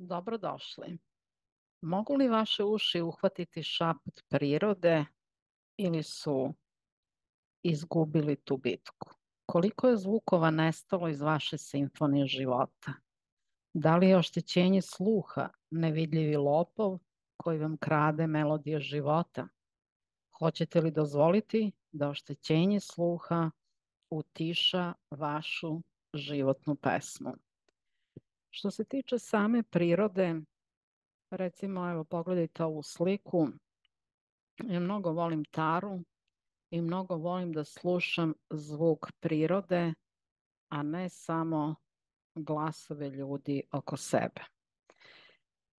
Dobrodošli. Mogu li vaše uši uhvatiti šaput prirode ili su izgubili tu bitku? Koliko je zvukova nestalo iz vaše simfonije života? Da li je oštećenje sluha nevidljivi lopov koji vam krade melodije života? Hoćete li dozvoliti da oštećenje sluha utiša vašu životnu pesmu? Što se tiče same prirode, recimo, evo, pogledajte ovu sliku. Ja mnogo volim taru i mnogo volim da slušam zvuk prirode, a ne samo glasove ljudi oko sebe.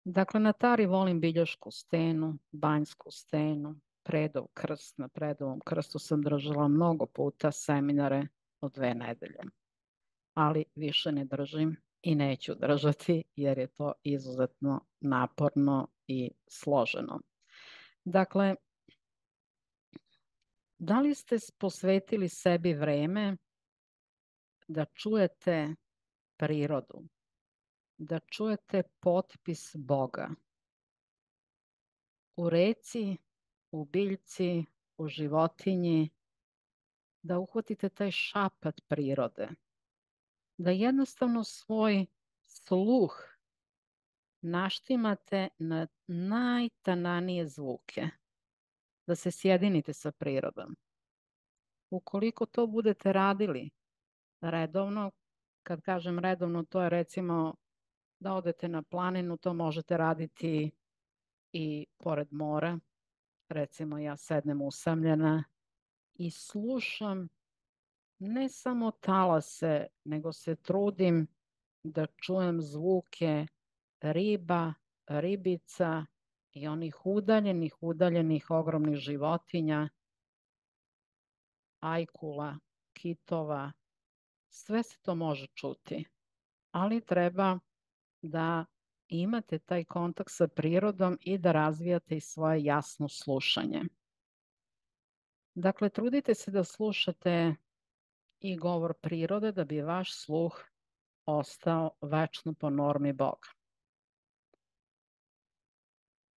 Dakle, na tari volim Bilješku stenu, Banjsku stenu, Predov krst. Na Predovom krstu sam držala mnogo puta seminare od 2 nedelje, ali više ne držim i neću držati jer je to izuzetno naporno i složeno. Dakle, da li ste posvetili sebi vreme da čujete prirodu, da čujete potpis Boga u reci, u biljci, u životinji, da uhvatite taj šapat prirode, da jednostavno svoj sluh naštimate na najtananije zvuke, da se sjedinite sa prirodom. Ukoliko to budete radili redovno, kad kažem redovno, to je recimo da odete na planinu, to možete raditi i pored mora. Recimo ja sednem usamljena i slušam ne samo talase, nego se trudim da čujem zvuke riba, ribica i onih udaljenih ogromnih životinja, ajkula, kitova. Sve se to može čuti, ali treba da imate taj kontakt sa prirodom i da razvijate i svoje jasno slušanje. Dakle, trudite se da slušate i govor prirode da bi vaš sluh ostao večno po normi Boga.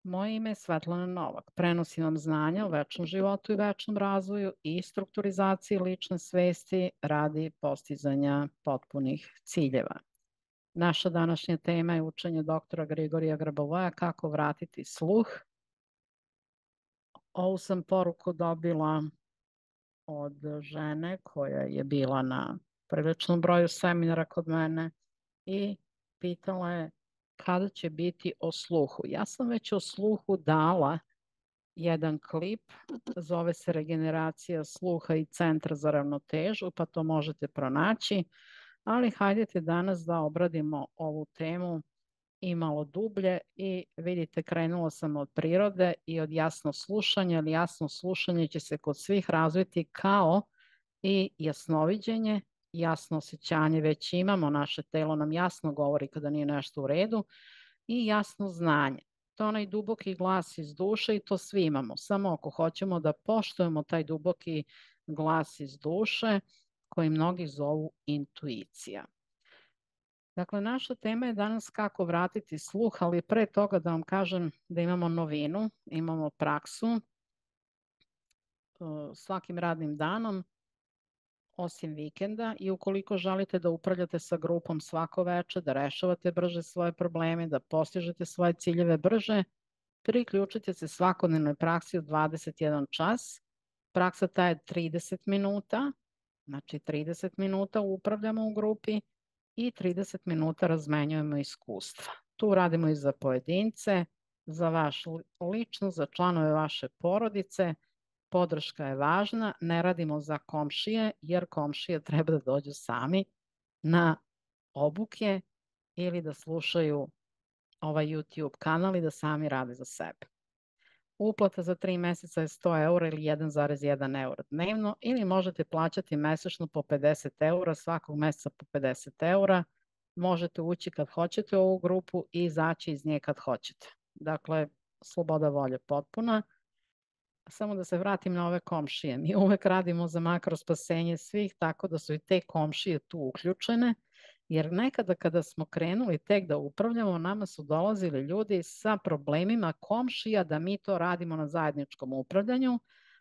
Moje ime je Svetlana Novak. Prenosim vam znanja o večnom životu i večnom razvoju i strukturizaciji lične svesti radi postizanja potpunih ciljeva. Naša današnja tema je učenje doktora Grigorija Grabovoja kako vratiti sluh. Ovu sam poruku dobila od žene koja je bila na priličnom broju seminara kod mene i pitala je kada će biti o sluhu. Ja sam već o sluhu dala jedan klip, zove se Regeneracija sluha i centra za ravnotežu, pa to možete pronaći, ali hajdete danas da obradimo ovu temu i malo dublje i vidite, krenula sam od prirode i od jasnog slušanja, ali jasno slušanje će se kod svih razviti kao i jasnoviđenje, jasno osjećanje već imamo, naše telo nam jasno govori kada nije nešto u redu i jasno znanje. To je onaj duboki glas iz duše i to svi imamo, samo ako hoćemo da poštujemo taj duboki glas iz duše koji mnogi zovu intuicija. Dakle, naša tema je danas kako vratiti sluh, ali pre toga da vam kažem da imamo novinu, imamo praksu svakim radnim danom, osim vikenda, i ukoliko želite da upravljate sa grupom svako veče, da rešavate brže svoje probleme, da postižete svoje ciljeve brže, priključite se svakodnevnoj praksi od 21 čas. Praksa traje 30 minuta, znači 30 minuta upravljamo u grupi i 30 minuta razmenjujemo iskustva. Tu radimo i za pojedince, za vašu ličnost, za članove vaše porodice. Podrška je važna, ne radimo za komšije, jer komšije treba da dođu sami na obuke ili da slušaju ovaj YouTube kanal i da sami rade za sebe. Uplata za 3 meseca je 100 eura ili 1,1 euro dnevno, ili možete plaćati mesečno po 50 eura, svakog meseca po 50 eura. Možete ući kad hoćete u ovu grupu i izaći iz nje kad hoćete. Dakle, sloboda volje potpuna. Samo da se vratim na ove komšije. Mi uvek radimo za makrospasenje svih, tako da su i te komšije tu uključene Jer nekada kada smo krenuli tek da upravljamo, nama su dolazili ljudi sa problemima komšija da mi to radimo na zajedničkom upravljanju,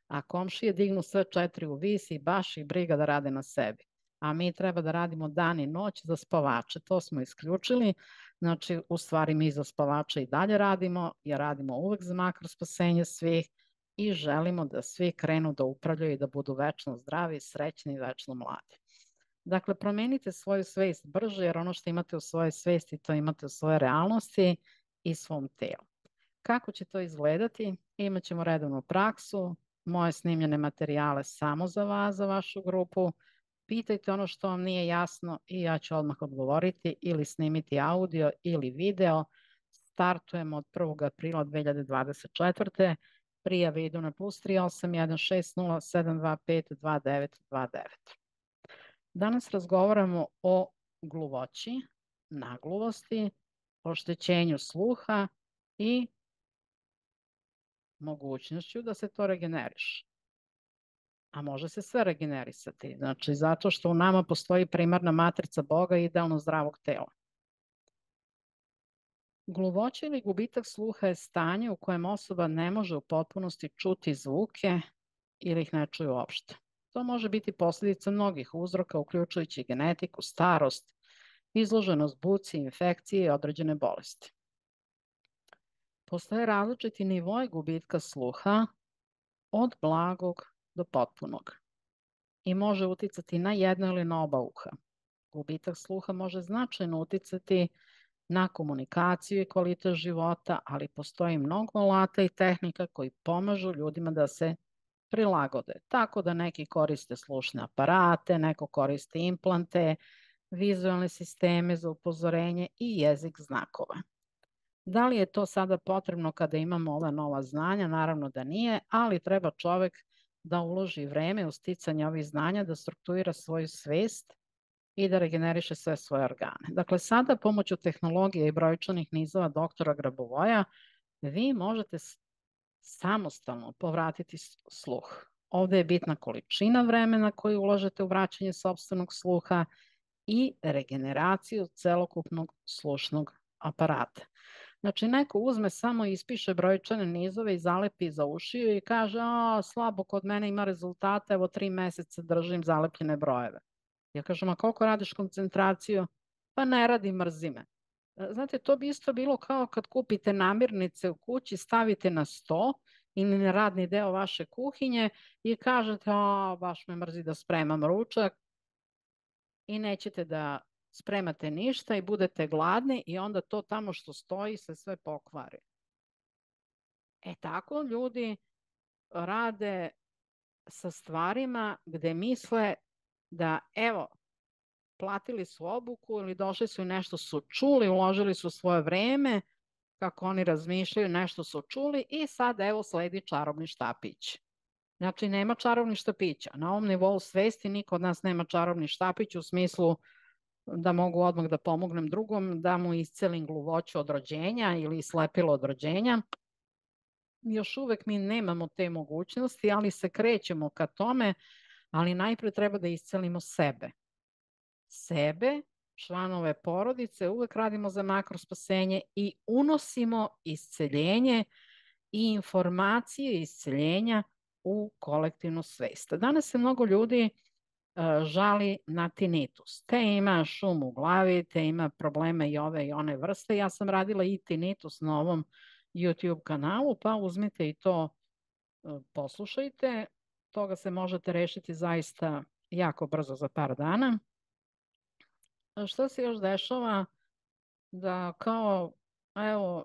a komšije dignu sve četiri u vis i baš ih briga da rade na sebi. A mi treba da radimo dan i noć za spavače. To smo isključili. Znači, u stvari mi za spavače i dalje radimo, jer radimo uvek za makro spasenje svih i želimo da svi krenu da upravljaju i da budu večno zdravi, srećni i večno mladi. Dakle, promenite svoju svest brže, jer ono što imate u svojoj svesti, to imate u svojoj realnosti i svom telu. Kako će to izgledati? Imaćemo redovnu praksu, moje snimljene materijale samo za vas, za vašu grupu. Pitajte ono što vam nije jasno i ja ću odmah odgovoriti ili snimiti audio ili video. Startujemo od 1. aprila 2024. Prijave idu na +38 160 725 2929. Danas razgovaramo o gluvoći, nagluvosti, oštećenju sluha i mogućnošću da se to regeneriše. A može se sve regenerisati, znači zato što u nama postoji primarna matrica Boga i idealno zdravog tela. Gluvoća ili gubitak sluha je stanje u kojem osoba ne može u potpunosti čuti zvuke ili ih ne čuje uopšte. To može biti posljedica mnogih uzroka, uključujući genetiku, starost, izloženost buci, infekcije i određene bolesti. Postoje različiti nivoi gubitka sluha od blagog do potpunog i može uticati na jedno ili na oba uha. Gubitak sluha može značajno uticati na komunikaciju i kvalitet života, ali postoji mnogo alata i tehnika koji pomažu ljudima da se prilagode. Tako da neki koriste slušne aparate, neko koriste implante, vizualne sisteme za upozorenje i jezik znakova. Da li je to sada potrebno kada imamo ova nova znanja? Naravno da nije, ali treba čovek da uloži vreme u sticanje ovih znanja, da strukturira svoju svest i da regeneriše sve svoje organe. Dakle, sada pomoću tehnologije i brojčanih nizova doktora Grabovoja vi možete samostalno povratiti sluh. Ovde je bitna količina vremena koju ulažete u vraćanje sopstvenog sluha i regeneraciju celokupnog slušnog aparata. Znači, neko uzme samo ispiše brojčane nizove i zalepi za ušiju i kaže, slabo kod mene ima rezultata, evo 3 meseca držim zalepljene brojeve. Ja kažem, a koliko radiš koncentraciju? Pa ne radi, mrzi me. Znate, to bi isto bilo kao kad kupite namirnice u kući, stavite na sto ili na radni deo vaše kuhinje i kažete, baš me mrzi da spremam ručak i nećete da spremate ništa i budete gladni i onda to tamo što stoji se sve pokvari. Tako ljudi rade sa stvarima gde misle da evo, platili su obuku ili došli su i nešto su čuli, uložili su svoje vreme, kako oni razmišljaju, nešto su čuli i sad evo sledi čarobni štapić. Znači nema čarobnih štapića. Na ovom nivou svesti niko od nas nema čarobni štapić u smislu da mogu odmah da pomognem drugom, da mu iscelim gluvoću od rođenja ili slepilo od rođenja. Još uvek mi nemamo te mogućnosti, ali se krećemo ka tome, ali najpre treba da iscelimo sebe. Sebe, članove porodice, uvek radimo za makrospasenje i unosimo isceljenje i informacije isceljenja u kolektivnu svest. Danas se mnogo ljudi žali na tinitus. Te ima šum u glavi, te ima probleme i ove i one vrste. Ja sam radila i tinitus na ovom YouTube kanalu, pa uzmite i to poslušajte. Toga se možete rešiti zaista jako brzo za par dana. Šta se još dešava? Da kao, evo,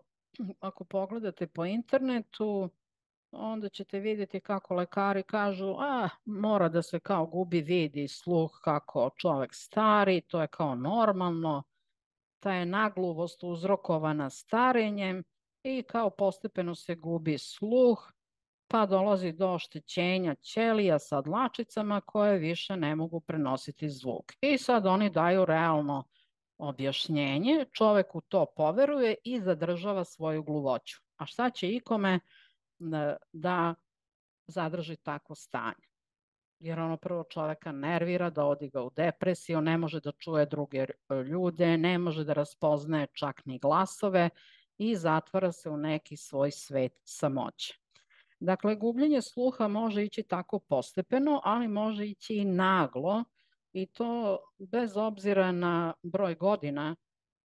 ako pogledate po internetu, onda ćete vidjeti kako lekari kažu, mora da se kao gubi vid i sluh kako čovek stari, to je kao normalno, ta je nagluvost uzrokovana starenjem i kao postepeno se gubi sluh, pa dolazi do oštećenja ćelija sa dlačicama koje više ne mogu prenositi zvuk. I sad oni daju realno objašnjenje, čovek u to poveruje i zadržava svoju gluvoću. A šta će ikome da zadrži takvo stanje? jer ono prvo čoveka nervira, dovodi ga u depresiju, ne može da čuje druge ljude, ne može da raspoznaje čak ni glasove i zatvara se u neki svoj svet samoće. Dakle, gubljenje sluha može ići tako postepeno, ali može ići i naglo i to bez obzira na broj godina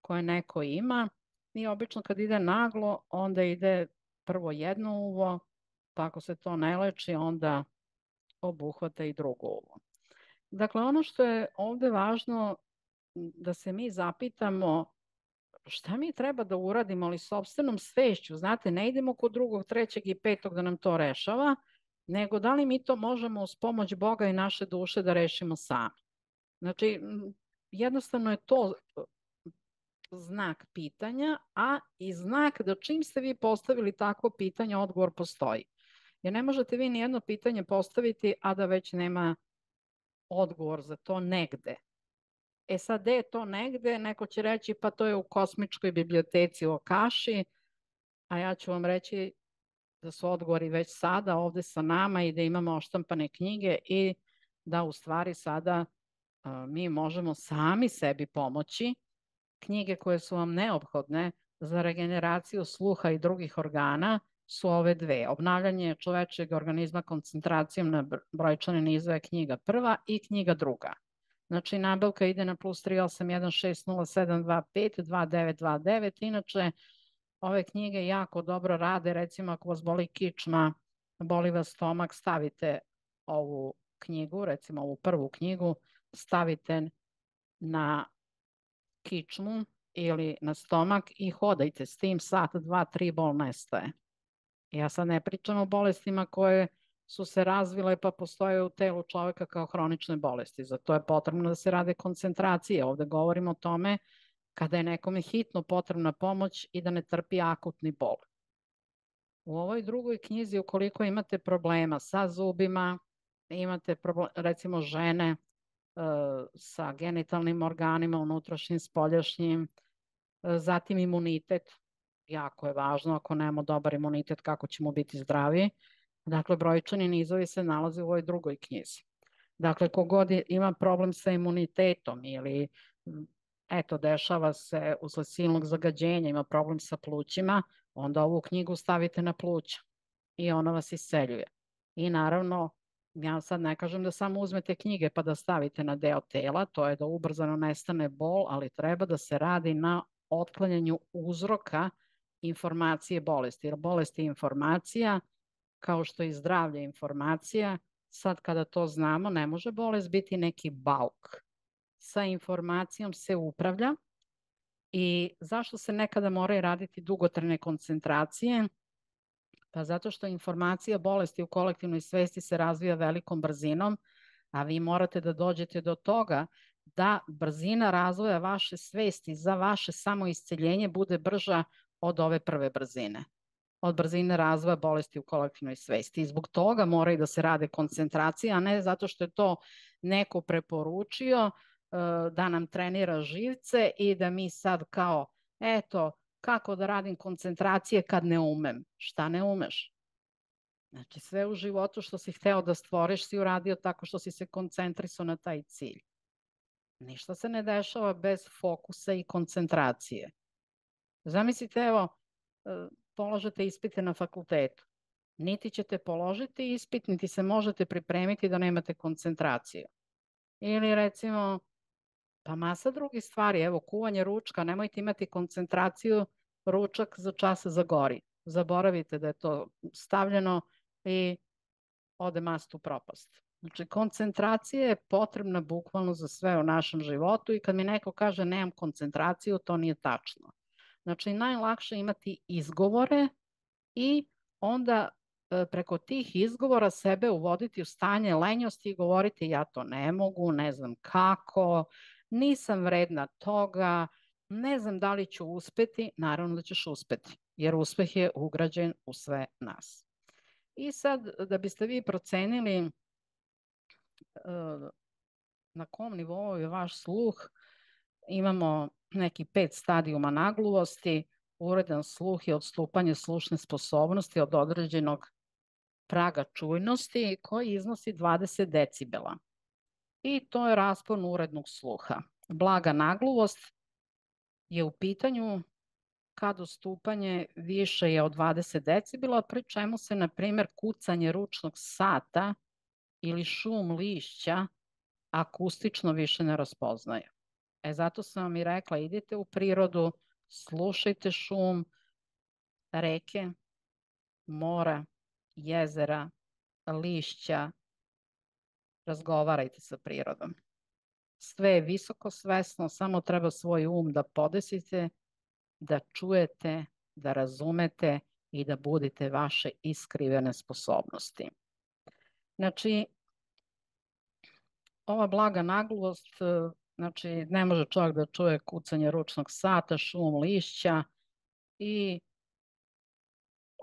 koje neko ima. I obično kad ide naglo, onda ide prvo jedno uvo, pa ako se to ne leči, onda obuhvata i drugo uvo. Dakle, ono što je ovde važno da se mi zapitamo šta mi treba da uradimo, ali sopstvenom svešću. Znate, ne idemo kod drugog, trećeg i petog da nam to rešava, nego da li mi to možemo uz pomoć Boga i naše duše da rešimo sami. Znači, jednostavno je to znak pitanja, a i znak da čim ste vi postavili takvo pitanje, odgovor postoji. Jer ne možete vi nijedno pitanje postaviti, a da već nema odgovor za to negde. E sad, gde je to negde? Neko će reći pa to je u kosmičkoj biblioteci u Akaši, a ja ću vam reći da su odgovori već sada ovde sa nama i da imamo oštampane knjige i da u stvari sada mi možemo sami sebi pomoći. Knjige koje su vam neophodne za regeneraciju sluha i drugih organa su ove dve. Obnavljanje čovečeg organizma koncentracijom na brojčane nizove, knjiga prva i knjiga druga. Znači, nabavka ide na plus 3816072522929. Inače, ove knjige jako dobro rade. Recimo, ako vas boli kičma, boli vas stomak, stavite ovu knjigu, recimo ovu prvu knjigu, stavite na kičmu ili na stomak i hodajte s tim sat, dva, tri, bol nestaje. Ja sad ne pričam o bolestima koje su se razvile pa postoje u telu čoveka kao hronične bolesti. Za to je potrebno da se rade koncentracije. Ovde govorimo o tome kada je nekome hitno potrebna pomoć i da ne trpi akutni bol. U ovoj drugoj knjizi, ukoliko imate problema sa zubima, imate problem, recimo žene sa genitalnim organima, unutrašnjim, spoljašnjim, zatim imunitet, jako je važno, ako nemamo dobar imunitet, kako ćemo biti zdravi. Dakle, brojčani nizovi se nalaze u ovoj drugoj knjizi. Dakle, kogod ima problem sa imunitetom ili eto, dešava se usled silnog zagađenja, ima problem sa plućima, onda ovu knjigu stavite na pluća i ona vas isceljuje. I naravno, ja sad ne kažem da samo uzmete knjige pa da stavite na deo tela, to je da ubrzano nestane bol, ali treba da se radi na otklanjanju uzroka informacije bolesti. Jer bolest je informacija, kao što i zdravlje informacija. Sad kada to znamo, ne može bolest biti neki bauk. Sa informacijom se upravlja i zašto se nekada moraju raditi dugotrajne koncentracije? Pa zato što informacija bolesti u kolektivnoj svesti se razvija velikom brzinom, a vi morate da dođete do toga da brzina razvoja vaše svesti za vaše samoisceljenje bude brža od ove prve brzine, od brzine razvoja bolesti u kolektivnoj svesti. I zbog toga moraju da se rade koncentracije, a ne zato što je to neko preporučio da nam trenira živce i da mi sad kao, eto, kako da radim koncentracije kad ne umem. Šta ne umeš? Znači, sve u životu što si hteo da stvoriš si uradio tako što si se koncentrisao na taj cilj. Ništa se ne dešava bez fokusa i koncentracije. Zamislite, evo, položite ispite na fakultetu. Niti ćete položiti ispit, niti se možete pripremiti da nemate koncentraciju. Ili recimo, pa masa drugih stvari, evo, kuvanje ručka, nemojte imati koncentraciju, ručak za čas zagori. Zaboravite da je to stavljeno i ode mast u propast. Znači, koncentracija je potrebna bukvalno za sve u našem životu i kad mi neko kaže nemam koncentraciju, to nije tačno. Znači, najlakše je imati izgovore i onda preko tih izgovora sebe uvoditi u stanje lenjosti i govoriti ja to ne mogu, ne znam kako, nisam vredna toga, ne znam da li ću uspeti. Naravno da ćeš uspeti, jer uspeh je ugrađen u sve nas. I sad, da biste vi procenili na kom nivou je vaš sluh, imamo neki 5 stadijuma nagluvosti. Uredan sluh je odstupanje slušne sposobnosti od određenog praga čujnosti koji iznosi 20 decibela. I to je raspon urednog sluha. Blaga nagluvost je u pitanju kad odstupanje više je od 20 decibela, pri čemu se, na primjer, kucanje ručnog sata ili šum lišća akustično više ne raspoznaje. Zato sam vam i rekla, idite u prirodu, slušajte šum reke, mora, jezera, lišća, razgovarajte sa prirodom. Sve je visoko svesno, samo treba svoj da podesite, da čujete, da razumete i da budite vaše iskrivene sposobnosti. Znači, ova blaga nagluvost, znači ne može čovjek da čuje kucanje ručnog sata, šum lišća i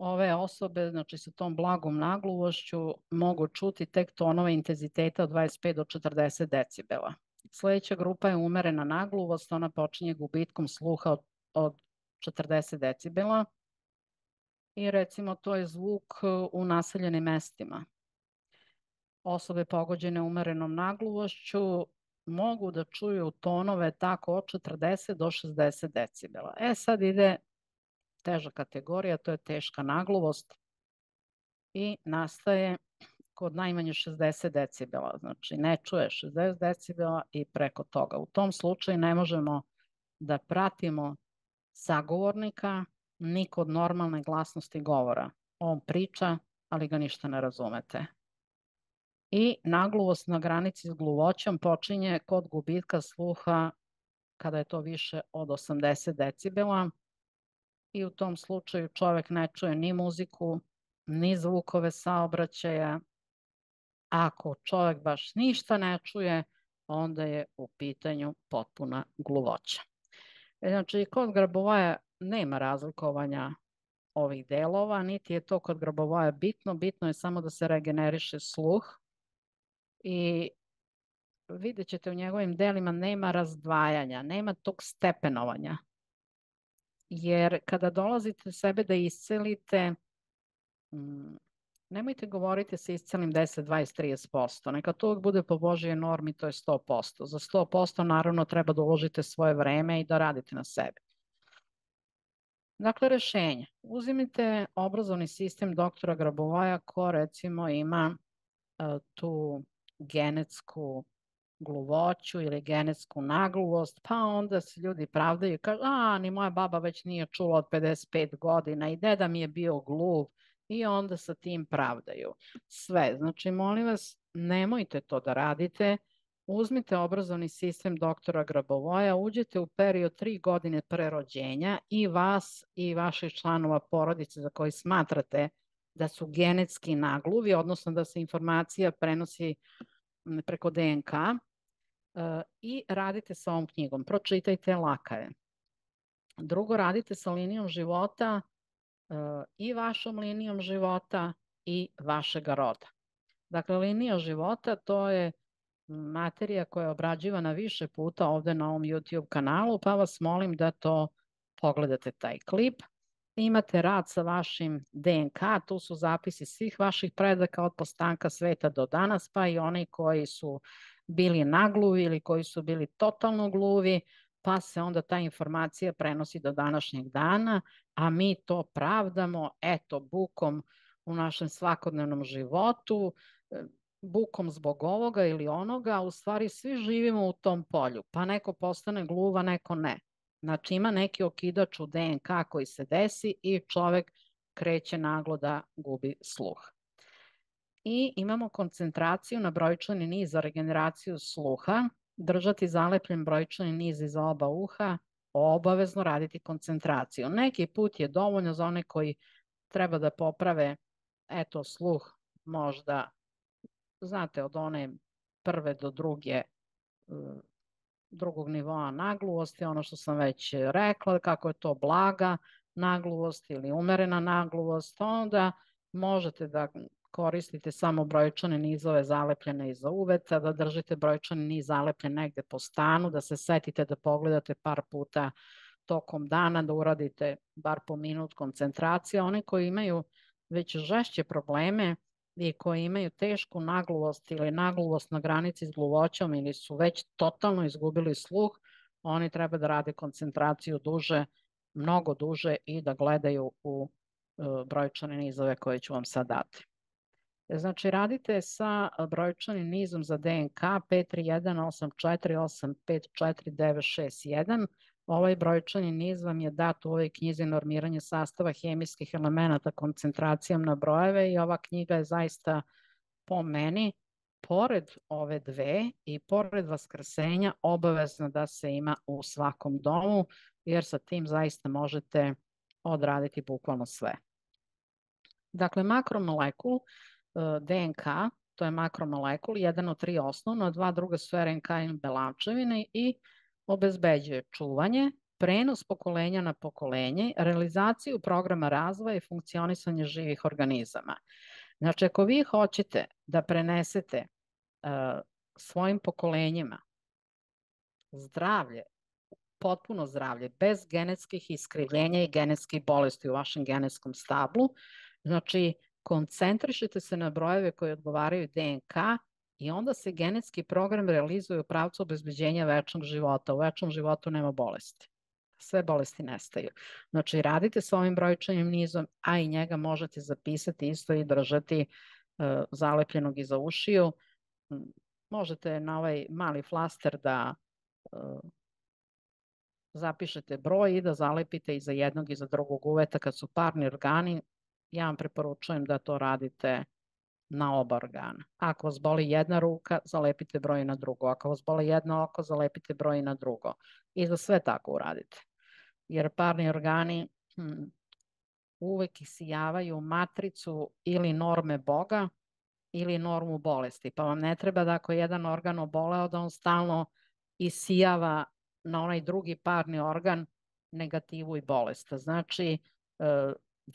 ove osobe, znači sa tom blagom nagluvošću mogu čuti tek tonove intenziteta od 25 do 40 decibela. Sledeća grupa je umerena nagluvost, ona počinje gubitkom sluha od 40 decibela i recimo to je zvuk u naseljenim mestima. Osobe pogođene umerenom nagluvošću mogu da čuju tonove tako od 40 do 60 decibela. Sad ide teža kategorija, to je teška nagluvost i nastaje kod najmanje 60 decibela. Znači ne čuje 60 decibela i preko toga. U tom slučaju ne možemo da pratimo sagovornika ni kod normalne glasnosti govora. On priča, ali ga ništa ne razumete. I nagluvost na granici s gluvoćom počinje kod gubitka sluha kada je to više od 80 decibela i u tom slučaju čovek ne čuje ni muziku, ni zvukove saobraćaja. Ako čovek baš ništa ne čuje, onda je u pitanju potpuna gluvoća. Znači, kod grabovaja nema razlikovanja ovih delova, niti je to kod grabovaja bitno. Bitno je samo da se regeneriše sluh i vidjet ćete u njegovim delima nema razdvajanja, nema tog stepenovanja. Jer kada dolazite sebe da iscelite, nemojte govoriti sa iscelim 10, 20, 30%. Neka to uvijek bude po Božjoj normi, to je 100%. Za 100% naravno treba da uložite svoje vreme i da radite na sebi. Dakle, rešenje. Uzimite obrazovni sistem doktora Grabovaja ko recimo ima tu genetsku gluvoću ili genetsku nagluvost, pa onda se ljudi pravdaju i kažu, ni moja baba već nije čula od 55 godina i deda mi je bio gluv i onda sa tim pravdaju. Sve, znači molim vas, nemojte to da radite, uzmite obrazovni sistem doktora Grabovoja, uđete u period 3 godine pre rođenja i vas i vaših članova porodice za koji smatrate da su genetski nagluvi, odnosno da se informacija prenosi preko DNK i radite sa ovom knjigom. Pročitajte, laka je. Drugo, radite sa linijom života i vašom linijom života i vašega roda. Dakle, linija života to je materija koja je obrađivana više puta ovde na ovom YouTube kanalu, pa vas molim da to pogledate taj klip. Imate rad sa vašim DNK, tu su zapisi svih vaših predaka od postanka sveta do danas, pa i oni koji su bili nagluvi ili koji su bili totalno gluvi, pa se onda ta informacija prenosi do današnjeg dana, a mi to pravdamo, eto, bukom u našem svakodnevnom životu, bukom zbog ovoga ili onoga, u stvari svi živimo u tom polju, pa neko postane gluva, neko ne. Znači ima neki okidač u DNK koji se desi i čovek kreće naglo da gubi sluh. I imamo koncentraciju na brojčani niz za regeneraciju sluha, držati zalepljen brojčani niz iza oba uha, obavezno raditi koncentraciju. Neki put je dovoljno za one koji treba da poprave, eto, sluh možda, znate, od one prve do drugog nivoa nagluvosti, ono što sam već rekla, kako je to blaga nagluvost ili umerena nagluvost, onda možete da koristite samo brojčane nizove zalepljene iza uveta, da držite brojčani niz zalepljen negde po stanu, da se setite da pogledate par puta tokom dana, da uradite bar po minut koncentracije. Oni koji imaju već žešće probleme, i koji imaju tešku nagluvost ili nagluvost na granici s gluvoćom ili su već totalno izgubili sluh, oni treba da rade koncentraciju duže, mnogo duže i da gledaju u brojčane nizove koje ću vam sad dati. Znači, radite sa brojčanim nizom za DNK 53184854961. Ovaj brojčani niz vam je dat u ovoj knjizi Normiranje sastava hemijskih elemenata koncentracijom na brojeve i ova knjiga je zaista po meni, pored ove dve i pored Vaskrsenja, obavezna da se ima u svakom domu, jer sa tim zaista možete odraditi bukvalno sve. Dakle, makromolekul DNK, to je makromolekul, jedan od tri osnovno, dva druga su RNK i belavčevine i obezbeđuje čuvanje, prenos pokolenja na pokolenje, realizaciju programa razvoja i funkcionisanje živih organizama. Znači, ako vi hoćete da prenesete svojim pokolenjima zdravlje, potpuno zdravlje, bez genetskih iskrivljenja i genetskih bolesti u vašem genetskom stablu, znači, koncentrišite se na brojeve koji odgovaraju DNK i onda se genetski program realizuje u pravcu obezbeđenja večnog života. U večnom životu nema bolesti. Sve bolesti nestaju. Znači, radite sa ovim brojčanim nizom, a i njega možete zapisati isto i držati zalepljenog iza ušiju. Možete na ovaj mali flaster da zapišete broj i da zalepite iza jednog i za drugog uveta kad su parni organi. Ja vam preporučujem da to radite na oba organa. Ako vas boli jedna ruka, zalepite broj na drugo. Ako vas boli jedno oko, zalepite broj na drugo. I za sve tako uradite. Jer parni organi uvek isijavaju matricu ili norme Boga ili normu bolesti. Pa vam ne treba da ako je jedan organ oboleo da on stalno isijava na onaj drugi parni organ negativu i bolest. Znači,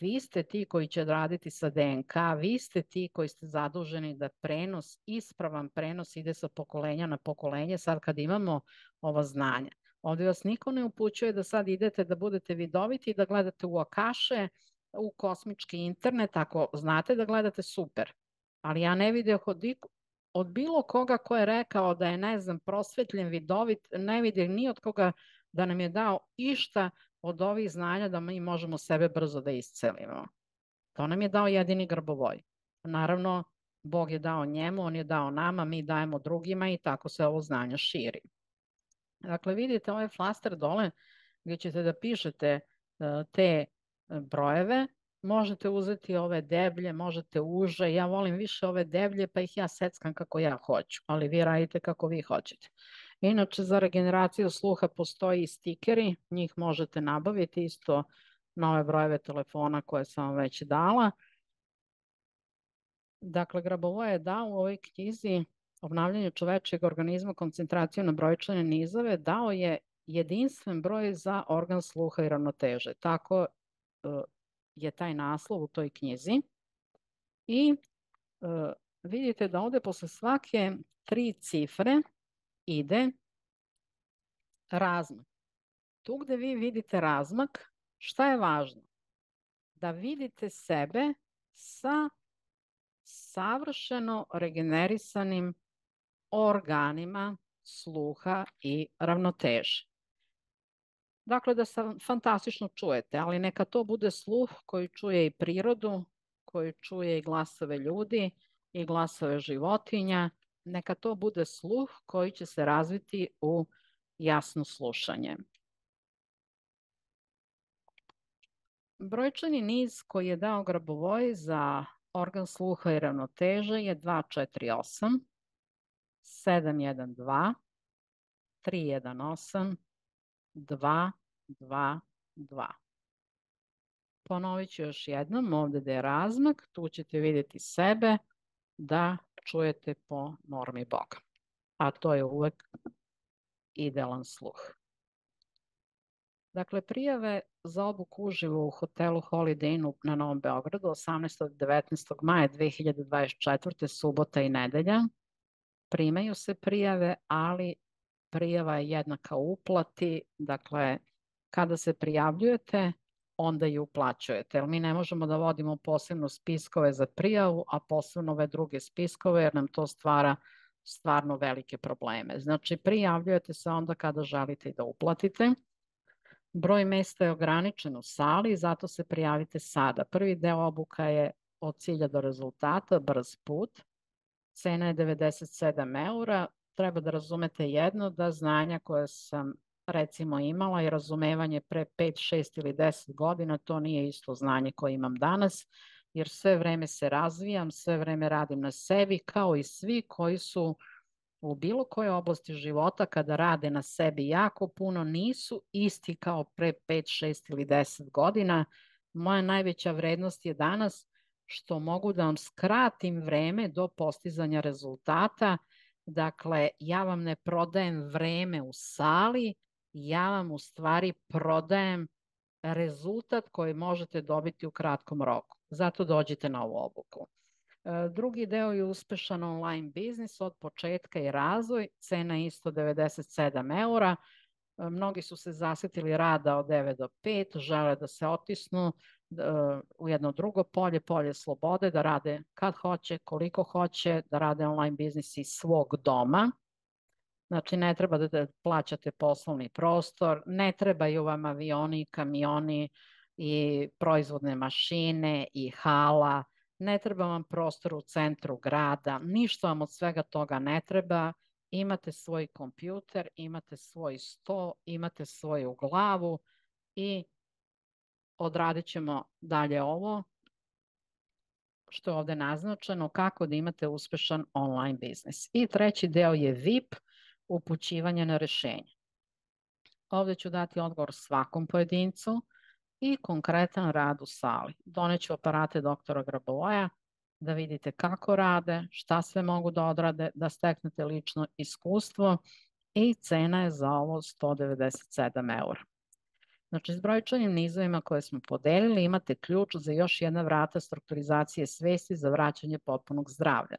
vi ste ti koji će raditi sa DNK, vi ste ti koji ste zaduženi da prenos, ispravan prenos ide sa pokolenja na pokolenje, sad kad imamo ova znanja. Ovde vas niko ne upućuje da sad idete da budete vidoviti i da gledate u akaše, u kosmički internet, ako znate da gledate super. Ali ja ne vidim od bilo koga ko je rekao da je, ne znam, prosvetljen, vidovit, ne vidim ni od koga da nam je dao išta od ovih znanja da mi možemo sebe brzo da iscelimo. To nam je dao jedini Grbovoj. Naravno, Bog je dao njemu, on je dao nama, mi dajemo drugima i tako se ovo znanje širi. Dakle, vidite ovaj flaster dole gdje ćete da pišete te brojeve. Možete uzeti ove deblje, možete uže. Ja volim više ove deblje, pa ih ja seckam kako ja hoću, ali vi radite kako vi hoćete. Inače, za regeneraciju sluha postoji i stikeri, njih možete nabaviti isto na ove brojeve telefona koje sam vam već dala. Dakle, Grabovoi je dao u ovoj knjizi Obnavljanje čovečijeg organizma, koncentraciju na brojčane nizove, dao je jedinstven broj za organ sluha i ravnoteže. Tako je taj naslov u toj knjizi. I vidite da ovde posle svake 3 cifre ide razmak. Tu gde vi vidite razmak, šta je važno? Da vidite sebe sa savršeno regenerisanim organima sluha i ravnoteže. Dakle, da se fantastično čujete, ali neka to bude sluh koji čuje i prirodu, koji čuje i glasove ljudi i glasove životinja. Neka to bude sluh koji će se razviti u jasno slušanje. Brojčani niz koji je dao Grabovoi za organ sluha i ravnoteže je 248, 712, 318, 222. Ponovit ću još jednom, ovde da je razmak, tu ćete vidjeti sebe da čujete po normi Boga. A to je uvek idealan sluh. Dakle, prijave za obuku uživo u hotelu Holiday Inn na Novom Beogradu 18. i 19. maja 2024. subota i nedelja. Primaju se prijave, ali prijava je jednaka uplati. Dakle, kada se prijavljujete, onda i uplaćujete. Jer mi ne možemo da vodimo posebno spiskove za prijavu, a posebno ove druge spiskove, jer nam to stvara stvarno velike probleme. Znači, prijavljujete se onda kada želite da uplatite. Broj mesta je ograničen u sali, zato se prijavite sada. Prvi deo obuka je od cilja do rezultata, brz put. Cena je 97 eura. Treba da razumete jedno, da znanja koje sam recimo imala i razumevanje pre 5, 6 ili 10 godina, to nije isto znanje koje imam danas, jer sve vreme se razvijam, sve vreme radim na sebi, kao i svi koji su u bilo kojoj oblasti života kada rade na sebi jako puno, nisu isti kao pre 5, 6 ili 10 godina. Moja najveća vrednost je danas što mogu da vam skratim vreme do postizanja rezultata. Dakle, ja vam ne prodajem vreme u sali, ja vam u stvari prodajem rezultat koji možete dobiti u kratkom roku. Zato dođite na ovu obuku. Drugi deo je uspešan online biznis od početka i razvoj, cena je isto 97 eura. Mnogi su se zasetili rada od 9 do 5, žele da se otisnu u jedno drugo polje, polje slobode, da rade kad hoće, koliko hoće, da rade online biznis iz svog doma. Znači, ne treba da plaćate poslovni prostor, ne trebaju vam avioni, kamioni i proizvodne mašine i hala, ne treba vam prostor u centru grada, ništa vam od svega toga ne treba. Imate svoj kompjuter, imate svoj sto, imate svoju glavu i odradit ćemo dalje ovo što je ovde naznačeno, kako da imate uspešan online biznis. I treći deo je VIP, upućivanje na rešenje. Ovde ću dati odgovor svakom pojedincu i konkretan rad u sali. Doneću aparate doktora Graboja da vidite kako rade, šta sve mogu da odrade, da steknete lično iskustvo i cena je za ovo 197 eura. Znači, s brojčanim nizovima koje smo podelili imate ključ za još jedna vrata strukturizacije svesti za vraćanje potpunog zdravlja.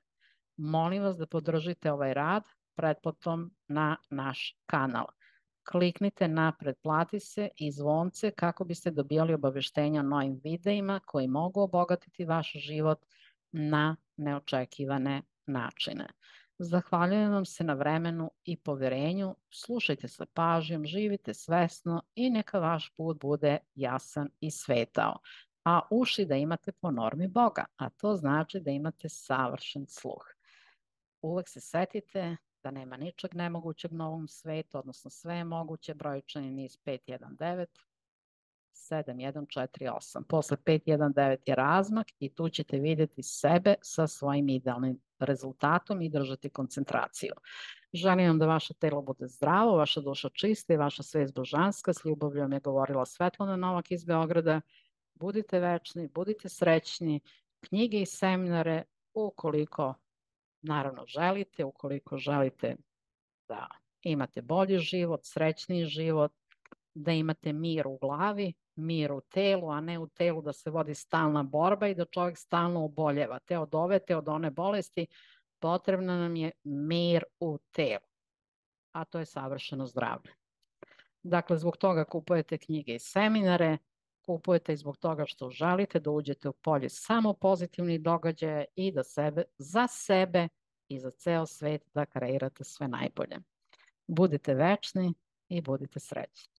Molim vas da podržite ovaj rad pretplatom na naš kanal. Kliknite na pretplati se i zvonce kako biste dobijali obaveštenja o novim videima koji mogu obogatiti vaš život na neočekivane načine. Zahvaljujem vam se na vremenu i poverenju, slušajte sa pažnjom, živite svesno i neka vaš put bude jasan i svetao, a uši da imate po normi Boga, a to znači da imate savršen sluh. Uvek se setite da nema ničeg nemogućeg na ovom svetu, odnosno sve je moguće, brojčani niz 519 7148. Posle 519 je razmak i tu ćete vidjeti sebe sa svojim idealnim rezultatom i držati koncentraciju. Želim vam da vaše telo bude zdravo, vaša duša čista i vaša svest božanska. S ljubavljom je govorila Svetlana Novak iz Beograda. Budite večni, budite srećni. Knjige i seminare, ukoliko naravno želite, ukoliko želite da imate bolji život, srećniji život, da imate mir u glavi, mir u telu, a ne u telu da se vodi stalna borba i da čovjek stalno oboljeva. Te od ove, te od one bolesti, potrebno nam je mir u telu, a to je savršeno zdravlje. Dakle, zbog toga kupujete knjige i seminare, kupujete i zbog toga što želite da uđete u polje samo pozitivnih događaja i da za sebe i za ceo svet da kreirate sve najbolje. Budite večni i budite srećni.